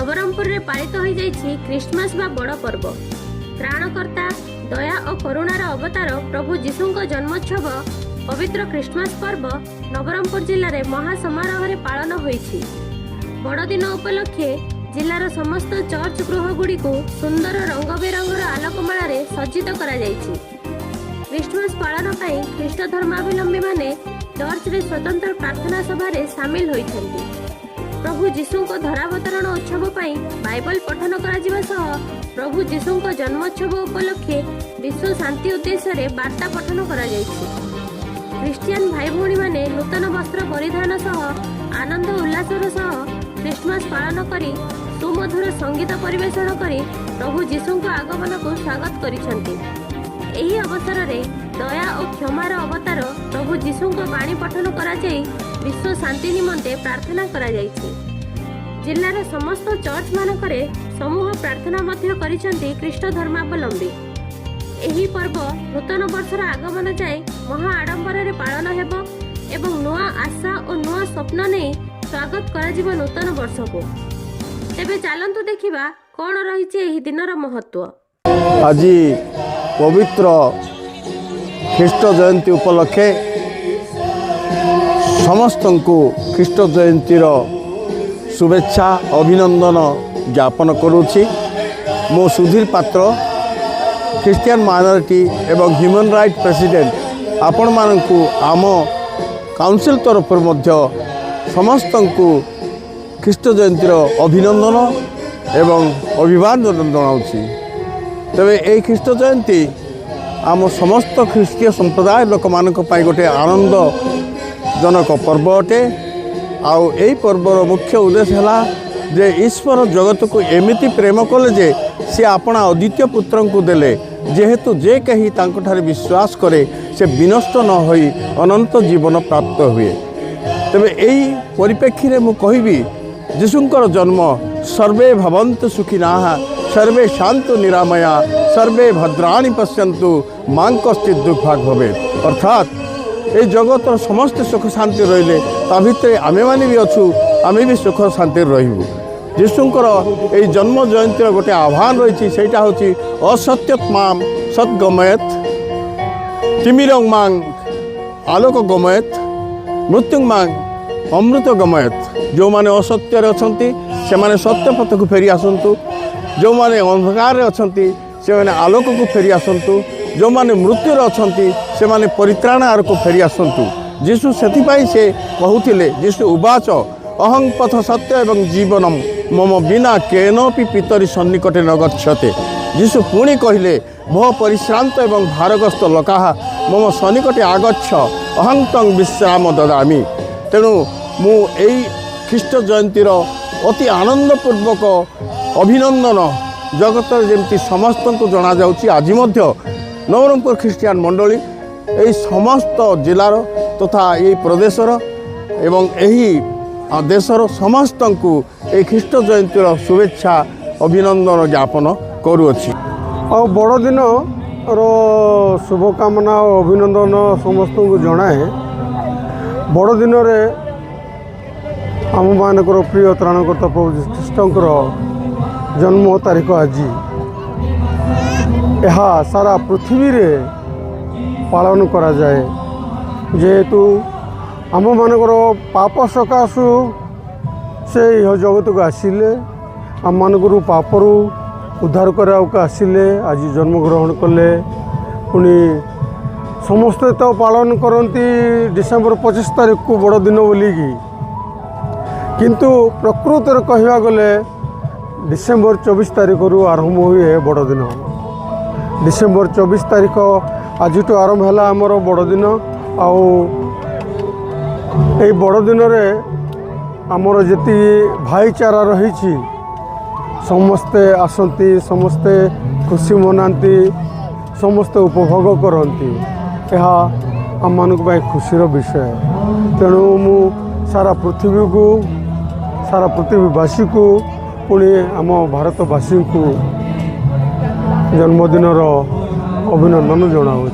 नवरंगपुर रे पालित हो जाइछि क्रिसमस बा बड़ पर्व। त्राणकर्ता दया और करुणार अवतार प्रभु जीशुଙ୍କ जन्मोत्सव पवित्र क्रिसमस पर्व नवरंगपुर जिले में महासमारोह रे पालन होइछि। बड़दिन उपलक्षे जिलार समस्त चर्च गृह गुड़ी को सुंदर रंग बेरंगर आलोकमाला रे सज्जित करा जाइछि। क्रिसमस पालन पई ख्रीष्ट धर्मावलंबी माने चर्च रे स्वतंत्र प्रार्थना सभा रे शामिल होइछन्ति। प्रभु जीशुଙ୍କ धरावतरण उत्सव पई बाइबल पठन करा जिबा सह प्रभु जीशुଙ୍କ जन्मोत्सव उपलक्षे विश्व शांति उद्देश्य रे वार्ता पठन करा जाइछि। क्रिश्चियन भाई भौणी माने नूतन वस्त्र परिधान सह आनंद उल्लासर सह क्रिसमस पालन करी सुमधुर संगीत परिवेषण करी प्रभु जीशुଙ୍କ आगमन को स्वागत करिसंति। एही अवसर रे दया और क्षमार अवतार प्रभु जीशुଙ୍କ बाणी पठन करा जाई विश्व शांति निमंते प्रार्थना करा जाइछि। जिल्लार समस्त चर्च मानकरे समूह प्रार्थना मध्य करिसंति ख्रीष्ट धर्मावलंबी। एही पर्व नूतन वर्षर आगमन जाए महा आडंबर रे पालन हेबो एवं नुआ आशा और नुआ स्वप्न नै स्वागत करा जिवो नूतन वर्ष को। तेबे चलंतु देखिबा कोन रहिछि एही दिनर महत्व। आज पवित्र ख्रीष्ट जयंती उपलक्षे समस्त को ख्रीष्ट जयंतीर शुभेच्छा अभिनंदन ज्ञापन करुछि। मो सुधीर पात्र क्रिश्चियन माइनॉरिटी एवं ह्यूमन राइट प्रेसिडेंट आपण मानकु आम काउंसिल तरफ मध्य समस्त को ख्रीष्ट जयंतीर अभिनंदन एवं अभिवादन जनाउछि। तबे ए ख्रीष्ट जयंती आम समस्त ख्रीष्टीय संप्रदाय लोक मानक पई गोटे आनंद जनक पर्व अटे। आउ एई पर्वर मुख्य उद्देश्य है जे ईश्वर जगत को एमिति प्रेम कले जे से अपना अद्वितीय पुत्र को देले जेहेतु जे कहीं तांको विश्वास करे से विनष्ट न होई अनंत जीवन प्राप्त हुए। तबे एई परिप्रेक्षी रे मु कहिबी जीशुंकर जन्म सर्वे भवन्तु सुखिनाः सर्वे शांतु निरामया सर्वे भद्राणि पश्यन्तु मां कश्चित् दुर्भाग भवेत्। अर्थात ये जगत समस्त सुख शांति रहिले ता भितर आमे माने भी अच्छु आमे भी सुख शांति रहिबु। जीशुंकर ये जन्म जयंतीर गोटे आह्वान रही सेटा होची असत्यत मां सत् गमयत तिमिरं मां आलोक गमयत मृत्युं मां अमृत गमयत। जो माने असत्य अछंती से माने सत्य पथ को फेरी आसंतु, जो माने अंधकार अछंती से माने आलोक को फेरी आसंतु, जो माने मृत्यु अछंती से माने परित्राण आर को फेरी आसंतु। जीशु सेथिपाई से कहूथिले जीशु उवाच अहं पथ सत्य एवं जीवनम मम बिना केनपि पितरि सन्निकटे न गच्छते। जीशु पुणी कहले भो परिश्रांत एवं भारग्रस्त लोकाः मम सन्निकटे आगच्छ अहं तं विश्राम ददामि। तेणु मु एई ख्रीष्ट जयंतीर अति आनंदपूर्वक अभिनंदन जगत जमी समस्त को जना जाउछि। आज मध्य नवरंगपुर ख्रीष्टियान मंडली यही समस्त जिलार तथा यही प्रदेशर एवं यही देशर समस्त को ये ख्रीष्ट जयंतीर शुभेच्छा अभिनंदन ज्ञापन करुअछि। और बड़दिन शुभकामना और अभिनंदन समस्त को जनाए। बड़दिन आम मानकर प्रिय त्राणकर्ता प्रभु ख्रीष्टर जन्म तारीख आज यह सारा पृथ्वी रे पालन करा जाए। जेहेतु आम मानकर पाप सकाशु से यह जगत को आसिले आम मानकर पापरू उद्धार करने आसिले आज जन्मग्रहण कले। पुणी समस्ते तो पालन करती डिसेम्बर 25 तारीख को बड़ दिन बोलिकी, किंतु प्रकृत कहवा गले डिसेम्बर 24 तारीख रु आरंभ हुए बड़ दिन। डिसेम्बर 24 तारीख आज आरंभ है आमर बड़ दिन। आउ बड़ दिन आमर जी भाईचारा रही समस्ते आसती समस्ते खुशी मनाती समस्ते उपभोग करती यह आम मान खुशीर विषय। तेणु मु सारा पृथ्वी को सारा पृथ्वीवासी को पुणी आम भारतवासी को जन्मदिन अभिनंदन जनाऊँ।